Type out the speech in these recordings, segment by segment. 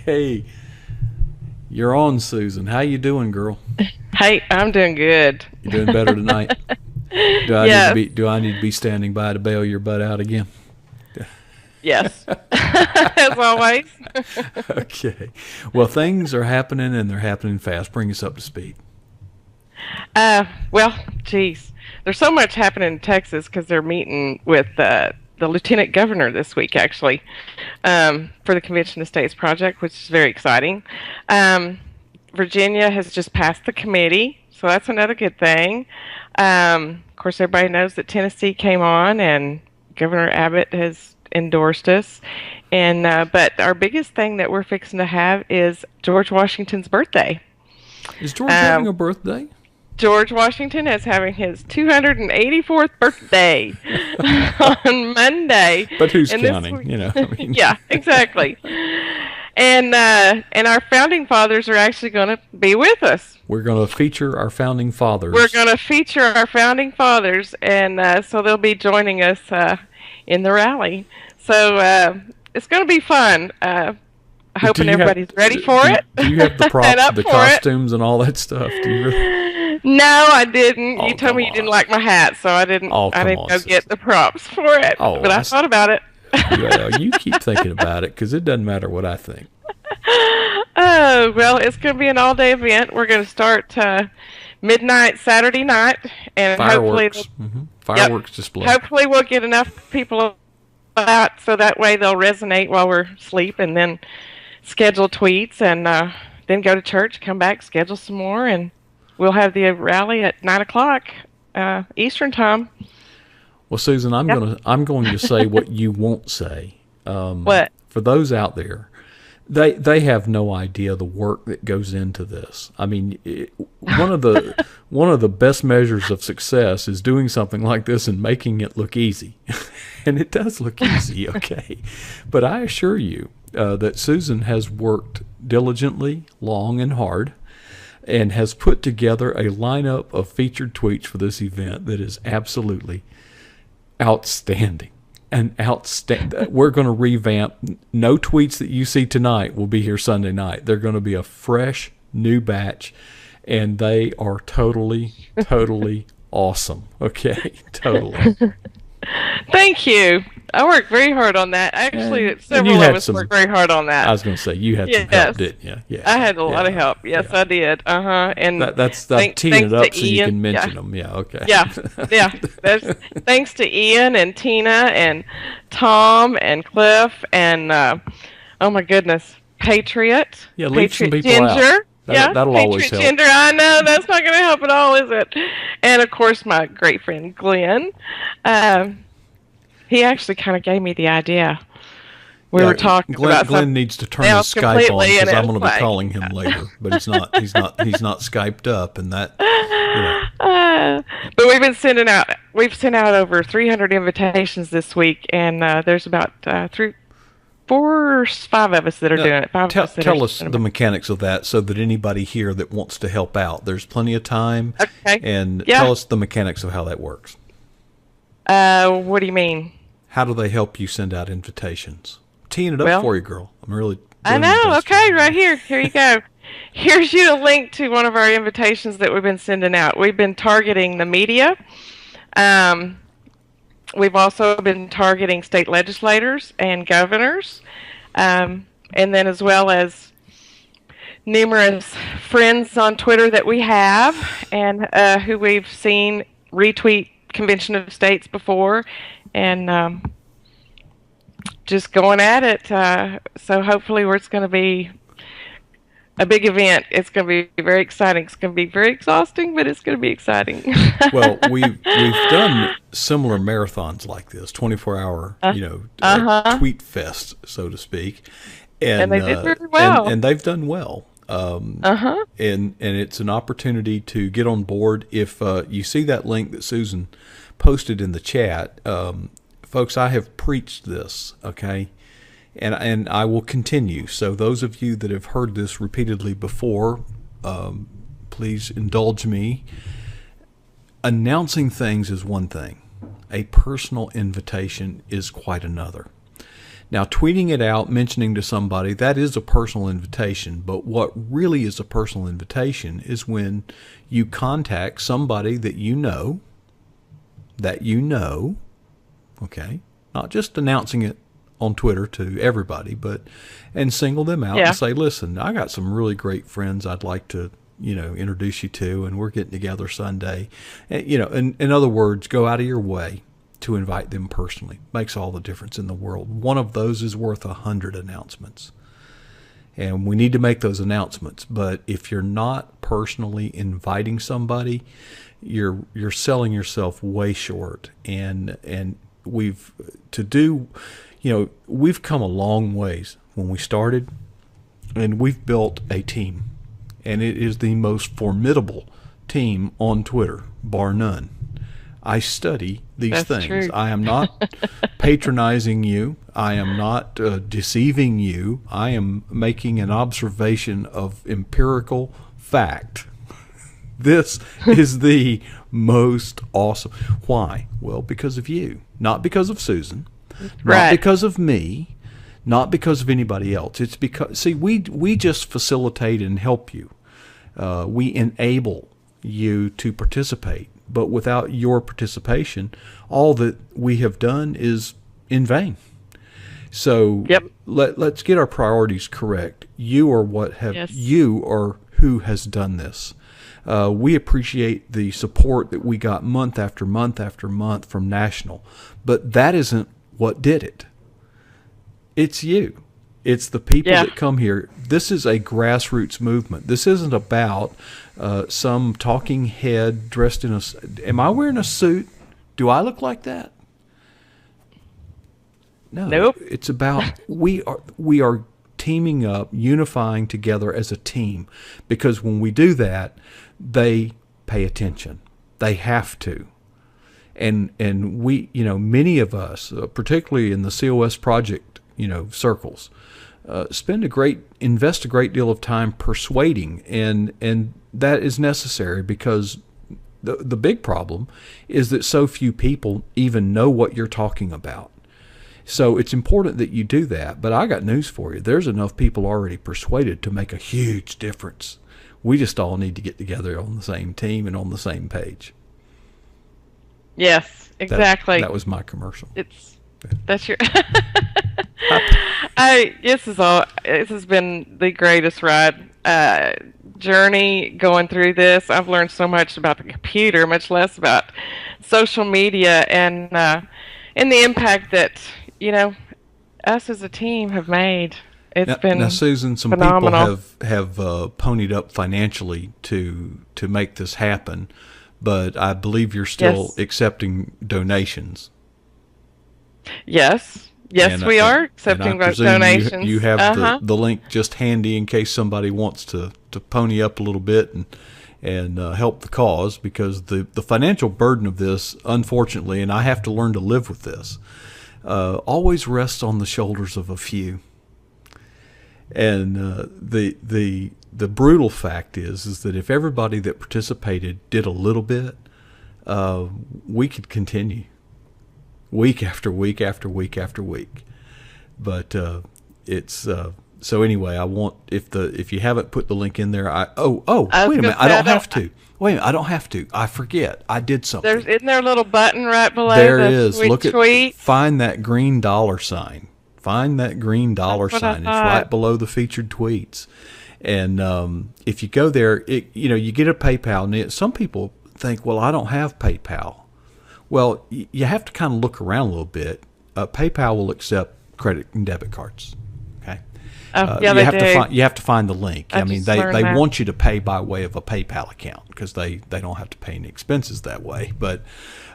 Hey, you're on, Susan. How you doing, girl? Hey, I'm doing good. You doing better tonight? Yes, Do I need to be standing by to bail your butt out again? yes. As always. Okay. Well, things are happening and they're happening fast. Bring us up to speed. Well, geez. There's so much happening in Texas because they're meeting with the lieutenant governor this week, actually, for the Convention of States project, which is very exciting. Virginia has just passed the committee, so that's another good thing. Of course, everybody knows that Tennessee came on, and Governor Abbott has endorsed us. And but our biggest thing that we're fixing to have is George Washington's birthday. Is George having a birthday? George Washington is having his 284th birthday on Monday. But who's And counting? Yeah, exactly. And our founding fathers are actually going to be with us. We're going to feature our founding fathers. We're going to feature our founding fathers, and so they'll be joining us in the rally. So it's going to be fun. Hoping everybody's ready for it. Do you have the props, the for costumes, and all that stuff? Do you really? No, I didn't. Oh, You told me you come didn't on. like my hat, so I didn't. Oh, I come didn't on, go sis. get the props for it. Oh, but I thought about it. Well, you keep thinking about it because it doesn't matter what I think. Oh well, it's going to be an all-day event. We're going to start midnight Saturday night, and Fireworks. Fireworks display. hopefully we'll get enough people out so that way they'll resonate while we're asleep, and then schedule tweets, and then go to church, come back, schedule some more, and we'll have the rally at 9 o'clock Eastern time. Well, Susan, I'm going to say what you won't say. What? For those out there, they have no idea the work that goes into this. I mean, one of the best measures of success is doing something like this and making it look easy, and it does look easy, okay. But I assure you that Susan has worked diligently, long and hard, and has put together a lineup of featured tweets for this event that is absolutely outstanding. We're going to revamp. No tweets that you see tonight will be here Sunday night. They're going to be a fresh new batch, and they are totally awesome. Okay, totally. Thank you. I worked very hard on that. Actually, And several you of had us some. worked very hard on that. I was going to say you had some help, Yes. didn't you? Yeah, I had a lot of help. Yes, yeah. I did. And That's thanks teeing it up to so you Ian. can mention Yeah. them. Yeah, okay. Yeah. That's thanks to Ian and Tina and Tom and Cliff and oh my goodness, Patriot. Yeah, leave some Patriot people out. Ginger. That'll Patriot always help. Ginger. I know that's not going to help at all, is it? And of course, my great friend Glenn. He actually kind of gave me the idea. We were talking about Glenn something needs to turn his else Skype on completely, because and it I'm was going to be like- calling him later. But he's not. He's not Skyped up, and that. But we've been sending out. We've sent out over 300 invitations this week, and there's about 4 or 5 of us that are doing it. 5 of us that Tell are us the mechanics of that, so that anybody here that wants to help out, there's plenty of time. Okay. And Yeah. tell us the mechanics of how that works. What do you mean? How do they help you send out invitations? Teeing it up Well, for you, girl. I'm really. I doing know. my best Okay, here. right here. Here you go. Here's you a link to one of our invitations that we've been sending out. We've been targeting the media. We've also been targeting state legislators and governors, and then as well as numerous friends on Twitter that we have and who we've seen retweet Convention of States before, and just going at it. So hopefully it's going to be a big event. It's going to be very exciting. It's going to be very exhausting, but it's going to be exciting. Well, we've done similar marathons like this, 24-hour, tweet fest, so to speak, And they did very well. and they've done well. And it's an opportunity to get on board. If you see that link that Susan posted in the chat, folks, I have preached this, okay? And I will continue. So those of you that have heard this repeatedly before, please indulge me. Announcing things is one thing. A personal invitation is quite another. Now, tweeting it out, mentioning to somebody, that is a personal invitation. But what really is a personal invitation is when you contact somebody that you know, okay, not just announcing it on Twitter to everybody, and single them out and say, listen, I got some really great friends I'd like to, introduce you to, and we're getting together Sunday. And, in other words, go out of your way to invite them personally. Makes all the difference in the world. One of those is worth 100 announcements. And we need to make those announcements. But if you're not personally inviting somebody, you're selling yourself way short. And we've come a long ways when we started, and we've built a team. And it is the most formidable team on Twitter, bar none. I study these things. True. I am not patronizing you. I am not deceiving you. I am making an observation of empirical fact. This is the most awesome. Why? Well, because of you. Not because of Susan. Not because of me. Not because of anybody else. It's because, we just facilitate and help you. We enable you to participate. But without your participation, all that we have done is in vain. So let's get our priorities correct. You are who has done this. We appreciate the support that we got month after month after month from National, but that isn't what did it. It's you. It's the people that come here. This is a grassroots movement. This isn't about some talking head dressed in a... Am I wearing a suit? Do I look like that? No. Nope. It's about we are teaming up, unifying together as a team, because when we do that, they pay attention. They have to. And we, many of us, particularly in the COS project, circles, invest a great deal of time persuading, and that is necessary, because the big problem is that so few people even know what you're talking about. So it's important that you do that. But I got news for you. There's enough people already persuaded to make a huge difference. We just all need to get together on the same team and on the same page. Yes, exactly. That was my commercial. That's your... This has been the greatest ride, journey going through this. I've learned so much about the computer, much less about social media, and the impact that us as a team have made. It's been now, Susan, some phenomenal. People have ponied up financially to make this happen, but I believe you're still accepting donations. Yes, we are accepting donations. You have the link just handy in case somebody wants to pony up a little bit and help the cause, because the financial burden of this, unfortunately, and I have to learn to live with this, always rests on the shoulders of a few. And the brutal fact is that if everybody that participated did a little bit, we could continue week after week after week after week. But it's so anyway. I want if you haven't put the link in there, wait a minute, I don't have to. Wait a minute, I don't have to. I forget. I did something. Isn't there a little button right below? There is. Look tweet? Find that green dollar sign. Find that green dollar sign. It's right below the featured tweets. And if you go there, you get a PayPal. And some people think, well, I don't have PayPal. Well, you have to kind of look around a little bit. PayPal will accept credit and debit cards. Okay. You have to find the link. I mean, they want you to pay by way of a PayPal account, because they don't have to pay any expenses that way. But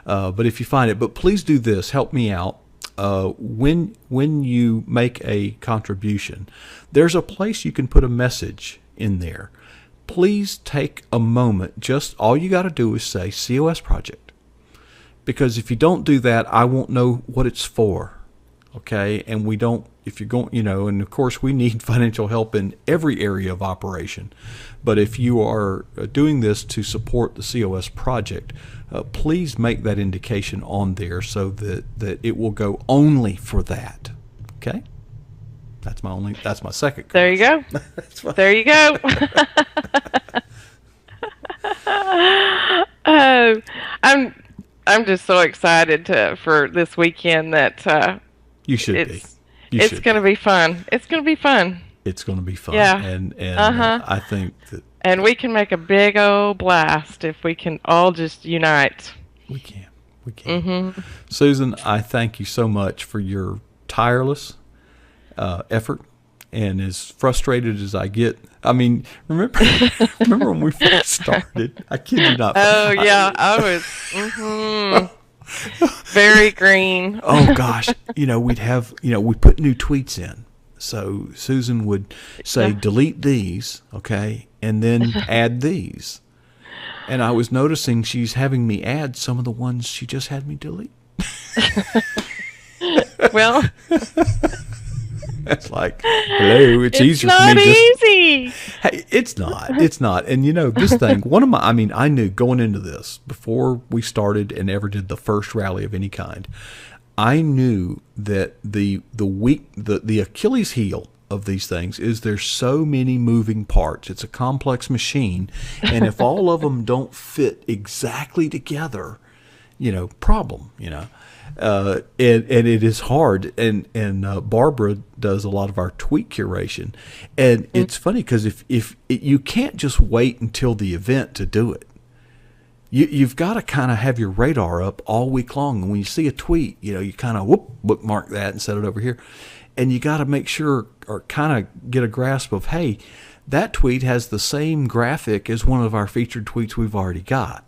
if you find it, but please do this. Help me out. When you make a contribution, there's a place you can put a message in there. Please take a moment. Just all you got to do is say COS Project, because if you don't do that, I won't know what it's for. Okay, and we don't. If you're going, and of course we need financial help in every area of operation. But if you are doing this to support the COS project, please make that indication on there so that it will go only for that. Okay, that's my second. There you go. There you go. Oh, I'm just so excited for this weekend that You should be. it's it's going to be fun. It's going to be fun. It's going to be fun. Yeah. And Uh-huh. I think that And we can make a big old blast if we can all just unite. we can. We can. Mhm. Susan, I thank you so much for your tireless effort. And as frustrated as I get, I mean, remember when we first started? I kid you not. Oh yeah, I was very green. Oh gosh, we put new tweets in. So Susan would say, Yeah. delete these, okay, and then add these. And I was noticing she's having me add some of the ones she just had me delete. Well, It's like, hello, it's easier for not me just. easy. Hey, it's not. It's not. And this thing, I knew going into this, before we started and ever did the first rally of any kind, I knew that the Achilles heel of these things is there's so many moving parts. It's a complex machine. And if all of them don't fit exactly together, problem, and it is hard. And Barbara does a lot of our tweet curation, and it's funny because if you can't just wait until the event to do it. You've got to kind of have your radar up all week long, and when you see a tweet, you kind of bookmark that and set it over here, and you got to make sure or kind of get a grasp of, hey, that tweet has the same graphic as one of our featured tweets we've already got.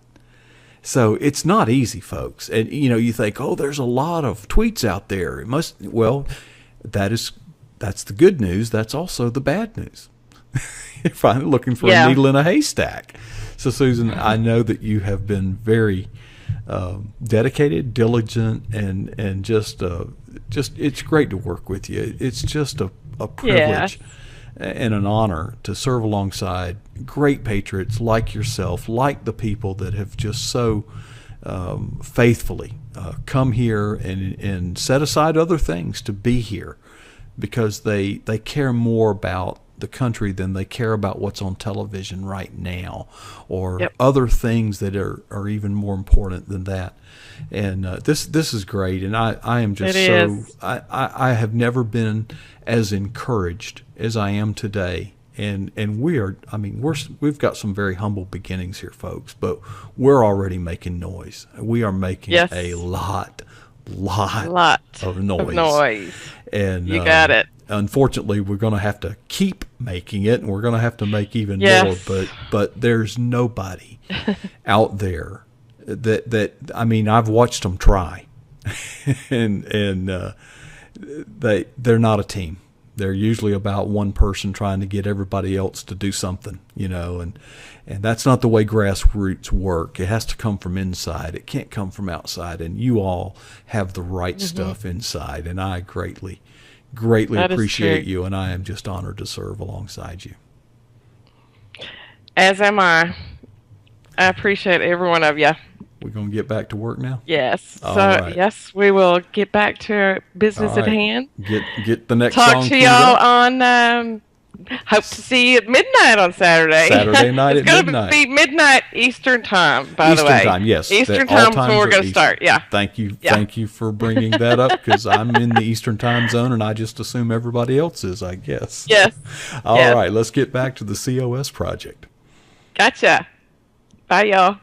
So it's not easy, folks. And, you think, oh, there's a lot of tweets out there. It must, well, that's the good news. That's also the bad news. You're finally looking for a needle in a haystack. So, Susan, I know that you have been very dedicated, diligent, and just it's great to work with you. It's just a privilege and an honor to serve alongside great patriots like yourself, like the people that have just so faithfully come here and set aside other things to be here because they care more about the country than they care about what's on television right now or other things that are even more important than that. And this is great, and I am just I have never been as encouraged as I am today. And we've got some very humble beginnings here, folks, but we're already making noise. We are making a lot of noise. And you got it. Unfortunately, we're going to have to keep making it, and we're going to have to make even more. But there's nobody out there that I've watched them try, and they're not a team. They're usually about one person trying to get everybody else to do something, and that's not the way grassroots work. It has to come from inside. It can't come from outside. And you all have the right stuff inside, and I greatly appreciate you, and I am just honored to serve alongside you. As am I. I appreciate every one of you. We're going to get back to work now? Yes. All right. Yes, we will get back to our business at hand. Get the next Talk song to y'all on hope to see you at midnight on Saturday. Saturday night it's at midnight. It's going to be midnight Eastern time, by the way. Eastern time, yes. Eastern time is when we're going to start, Thank you for bringing that up, because I'm in the Eastern time zone, and I just assume everybody else is, I guess. Yes. All right, let's get back to the COS project. Gotcha. Bye, y'all.